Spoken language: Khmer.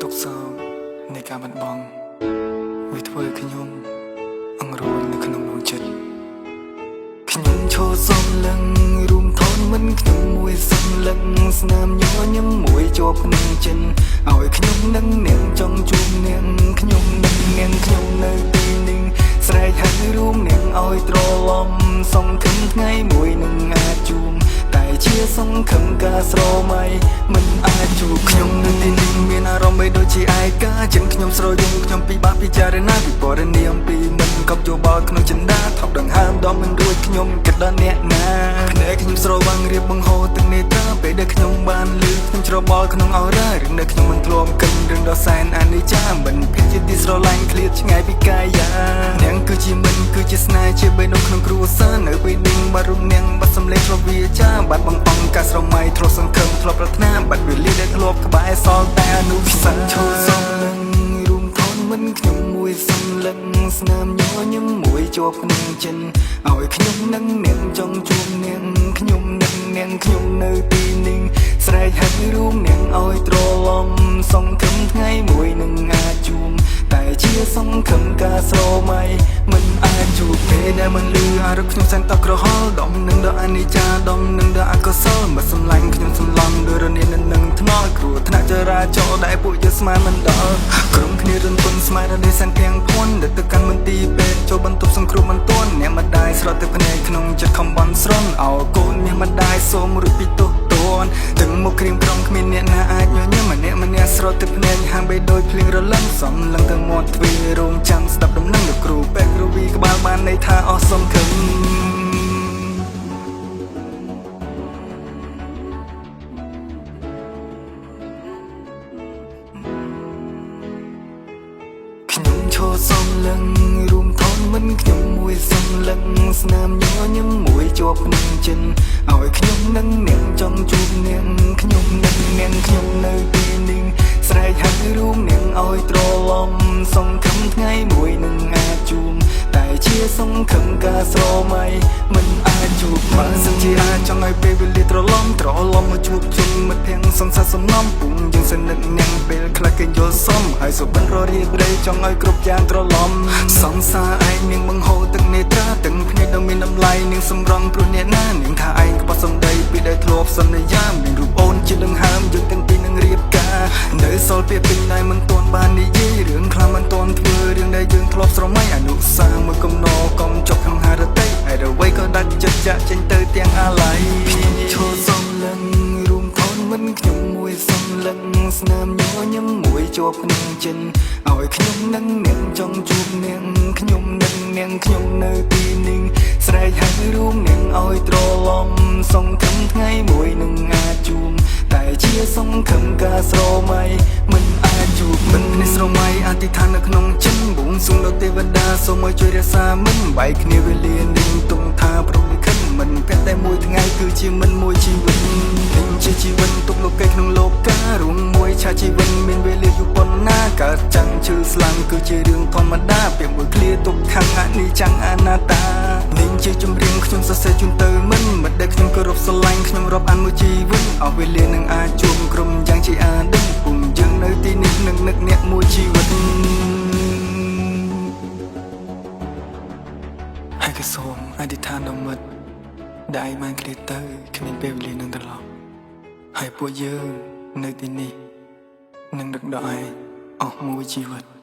กសោកនៃការបាត់បង់វាធ្វើឲ្យខ្ញុំអង្រួយនៅក្នុងដួងចិត្តខ្ញុំឈរសំឡឹងរួមថនមិនខ្ញុំមួយសំឡឹងស្នាមញញឹមមួយជាប់ក្នុងចិនឲ្យខ្ញុំនឹងនាងចង់ជួបនាងខ្ញុំនឹងនាងខ្ញុំនៅទីនេះស្រែកហៅរួមនាងឲ្យត្រឡប់សង្ឃឹមថ្ងៃមួយនឹងអាចជួបតែជាសង្ឃឹមការស្រមៃមិនអាចជួបខ្ញុំនៅទីនេះមានអារម្មណ៍បីដូចជាឯកាចិនខ្ញុំស្រយំខ្ញុំពិបាកពិចារណាពីពរនាមពីមិនកប់យោបល់ក្នុងចិនដាថប់ដង្ហើមដល់មិនរួចខ្ញុំគិតដល់អ្នកណាភ្នែកខ្ញុំស្រវាំងរៀបបង្ហូរទឹកនេត្រាពេលដែលខ្ញុំបានលឺខ្ញុំច្របល់ក្នុងអរ៉ារឿងដែលខ្ញុំមិនធ្លាប់គិតរឿងដ៏សែនអនិច្ចាមិនភិតជាទីស្រឡាញ់ឃ្លាតឆ្ងាយពីកាយានាងគឺជាមិនគឺជាស្នេហ៍ជាបេះដូងក្នុងគ្រួសារនៅពេលនេះបាត់រូបនាងបាត់សម្លេងធ្លាប់វាចាបាត់បង្អង់ការស្រមៃធ្លាប់សង្ឃឹមធ្លាប់ប្រាថ្នាបាត់វេលាដែលធ្លាប់ក្បែរសល់តែអនុសាសន៍ឈរសំឡឹងរួមថនមិនខ្ញុំមួយសំឡឹងស្នាមញញឹមមួយជាប់ក្នុងចិនឲ្យខ្ញុំនឹងនាងចង់ជួបនាងខ្ញុំនឹងនាងខ្ញុំនៅទីនេះស្រែកហៅរួមនាងឲ្យត្រឡប់សង្ឃឹមថ្ងៃមួយនឹងអាចជួបតែជាសង្ឃឹមការស្រមៃមិនអាចជួបពេលដែលមិនលឺអារម្មណ៍ខ្ញុំសែនតក្រហល់ដំនឹងដល់អនិច្ចាដំនឹងដល់អកុសលមិនសម្លាញ់ខ្ញុំសម្លំដោយរនានឹងថ្នល់គ្រោះថ្នាក់ចរាចរណ៍ដែលពួកយើងស្មានមិនដល់ក្រុមគ្នារំពឹងស្មានដល់សង្ឃាំងភ័ណ្ឌដែលទៅកាន់មន្ទីរពេទ្យចូលបន្ទប់សង្គ្រោះបន្ទាន់អ្នកម្ដាយស្រត់ទឹកភ្នែកក្នុងចិត្តខំបន់ស្រន់អោកូនមាសម្ដាយសូមរួចពីទោសទណ្ឌទាំងមុខក្រៀមក្រំគ្មានអ្នកណាអាចញញឹមម្នាក់ស្រត់ទឹកភ្នែកហាងបីដូចភ្លៀងរលឹមសំឡឹងទៅមាត់ទ្វាររោងចាំស្ដាប់ដំណឹងលោកគ្រូពេទ្យគ្រូវីក្បាលបានន័យថាអស់សង្ឃឹមខ្ញុំឈរសំឡឹងរួមថនមិនខ្ញុំមួយសំឡឹងស្នាមញញឹមមួយជាប់ក្នុងចិនឲ្យខ្ញុំនឹងនាងចង់ជួបនាងខ្ញុំនឹងនាងខ្ញុំនៅទីនេះស្រែកហៅរួមនាងឲ្យត្រឡប់សង្ឃឹមថ្ងៃមួយនឹងអាចជួបតែជាសង្ឃឹមការស្រមៃមិនអាចជួបបើសិនជាអាចចង់ឲ្យពេលវេលាត្រឡប់មកជួបជុំមិត្តភក្តិសង្សារសំណំពុំយើងសនិទ្ធនាងពេលខ្លះគេយល់សមហើយសុបិនររៀបរេចង់ឲ្យគ្រប់យ៉ាងត្រឡប់សង្សារឯងនាងបង្ហូរទឹកនេត្រាទាំងភ្នែកដ៏មានតម្លៃនាងសម្រងព្រោះអ្នកណានាងថាឯងក្បត់សម្ដីពីដែលធ្លាប់សន្យាមានរូបអូនជាលង្ហើមយើងទាំងពីរនឹងរៀបការនៅសល់ពាក្យពេញដែលមិនទាន់បាននិយាយរឿងខ្លះមិនទាន់ធ្វើរឿងដែលយើងធ្លាប់ស្រមៃអនុសាសន៍មួយកំណរកុំចប់ក្នុងហារតីហើយអ្វីក៏ដាច់ចិត្តចាក់ចេញទៅទាំងអាឡ័យឈរសំឡឹងរួមថនមិនខ្ញុំមួយសំឡឹងស្នាមញញឹមមួយជាប់ក្នុងចិនឲ្យខ្ញុំនឹងនាងចង់ជួបនាងខ្ញុំនឹងនាងខ្ញុំនៅទីនេះស្រែកហៅរួមនាងឲ្យត្រឡប់សង្ឃឹមថ្ងៃមួយនឹងអាចជួបតែជាសង្ឃឹមការស្រមៃមិនអាចជួបមិនគ្នាស្រមៃអធិដ្ឋាននៅក្នុងចិនបួងសួងដល់ទេវតាសូមឲ្យជួយរក្សាមិនបែកគ្នាវេលានឹងទុំថាប្រលិខិតមិនតែតែមួយថ្ងៃគឺជាមិនមួយជីវិតនឹងជាជីវិតទុកលោកីក្នុងលោកការរួមមួយឆាជីវិតមានវេលាយូរប៉ុណ្ណាកើតចាំងឈឺស្លាំងគឺជារឿងធម្មតាពាក្យមួយឃ្លាទុកខាងអនិច្ចំអនត្តានឹងជាចម្រៀងខ្ញុំសរសេរជូនទៅមិនដែលខ្ញុំគោរពស្រឡាញ់ខ្ញុំរាប់អានមួយជីវិតអស់វេលានឹងអាចជួបក្រុមយ៉ាងជាអាដឹងពុំយើងនៅទីនេះនឹងនឹកអ្នកមួយជីវិតហើយក៏សូមអធិដ្ឋានដល់មិត្តដែលបានឃ្លាតទៅគ្មានពេលវេលានឹងត្រឡប់ហើយពួកយើងនៅទីនេះនឹងដឹកដល់ឯងអស់មួយជីវិត